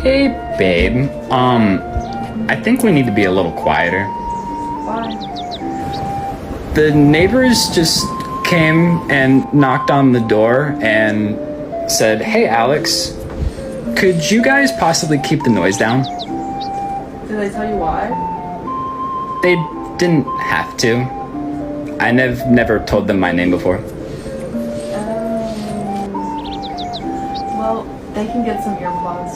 Hey, babe. I think we need to be a little quieter. Why? The neighbors just came and knocked on the door and said, "Hey, Alex, could you guys possibly keep the noise down?" Did they tell you why? They didn't have to. I never told them my name before. Well, they can get some earplugs.